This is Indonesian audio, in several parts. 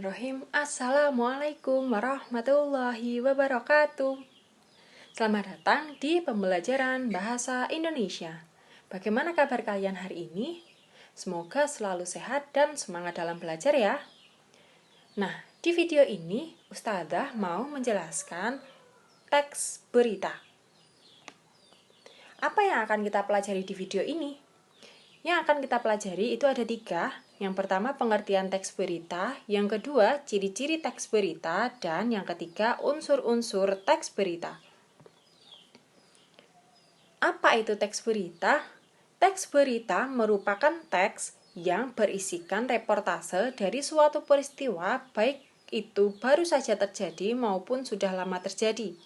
Bismillahirrahmanirrahim. Assalamualaikum warahmatullahi wabarakatuh. Selamat datang di pembelajaran Bahasa Indonesia. Bagaimana kabar kalian hari ini? Semoga selalu sehat dan semangat dalam belajar ya. Nah, di video ini Ustadzah mau menjelaskan teks berita. Apa yang akan kita pelajari di video ini? Yang akan kita pelajari itu ada 3. Yang pertama pengertian teks berita, yang kedua ciri-ciri teks berita, dan yang ketiga unsur-unsur teks berita. Apa itu teks berita? Teks berita merupakan teks yang berisikan reportase dari suatu peristiwa, baik itu baru saja terjadi maupun sudah lama terjadi.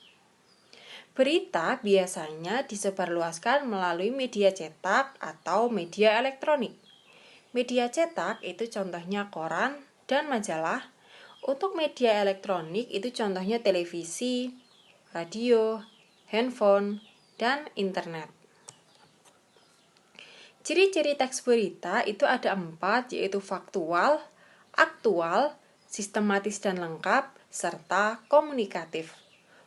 Berita biasanya disebarluaskan melalui media cetak atau media elektronik. Media cetak itu contohnya koran dan majalah. Untuk media elektronik itu contohnya televisi, radio, handphone, dan internet. Ciri-ciri teks berita itu ada 4, yaitu faktual, aktual, sistematis dan lengkap, serta komunikatif.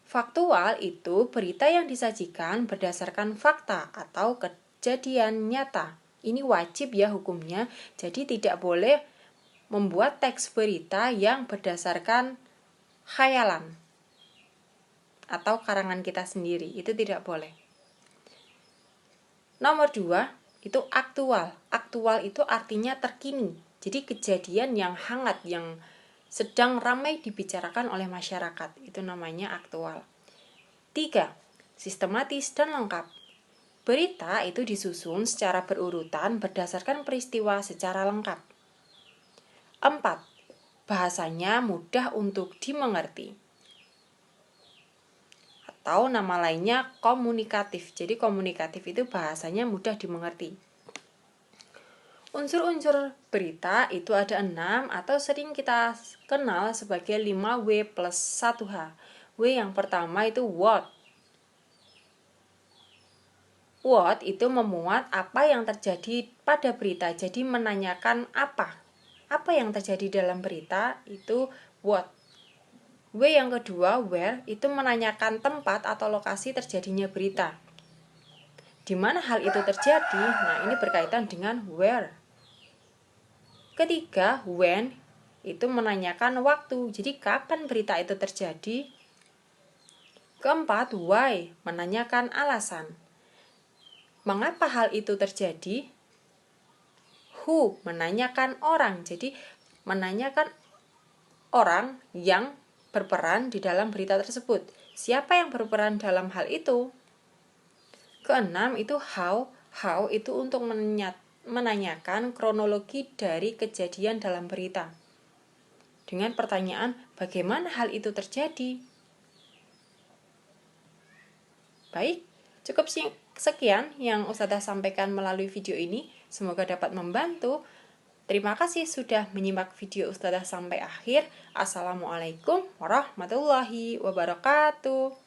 Faktual itu berita yang disajikan berdasarkan fakta atau kejadian nyata. Ini wajib ya hukumnya, jadi tidak boleh membuat teks berita yang berdasarkan khayalan atau karangan kita sendiri, itu tidak boleh. Nomor 2, itu aktual. Aktual itu artinya terkini, jadi kejadian yang hangat, yang sedang ramai dibicarakan oleh masyarakat, itu namanya aktual. 3, sistematis dan lengkap. Berita itu disusun secara berurutan berdasarkan peristiwa secara lengkap. 4, bahasanya mudah untuk dimengerti. Atau nama lainnya komunikatif. Jadi komunikatif itu bahasanya mudah dimengerti. Unsur-unsur berita itu ada 6 atau sering kita kenal sebagai 5W plus 1H. W yang pertama itu what. What itu memuat apa yang terjadi pada berita, jadi menanyakan apa yang terjadi dalam berita, itu what. W yang kedua, where, itu menanyakan tempat atau lokasi terjadinya berita. Di mana hal itu terjadi? Nah, ini berkaitan dengan where. Ketiga, when, itu menanyakan waktu, jadi kapan berita itu terjadi. Keempat, why, menanyakan alasan. Mengapa hal itu terjadi? Who, menanyakan orang. Jadi menanyakan orang yang berperan di dalam berita tersebut. Siapa yang berperan dalam hal itu? Keenam itu how. How itu untuk menanyakan kronologi dari kejadian dalam berita. Dengan pertanyaan, bagaimana hal itu terjadi? Baik, cukup sekian yang Ustadzah sampaikan melalui video ini. Semoga dapat membantu. Terima kasih sudah menyimak video Ustadzah sampai akhir. Assalamualaikum warahmatullahi wabarakatuh.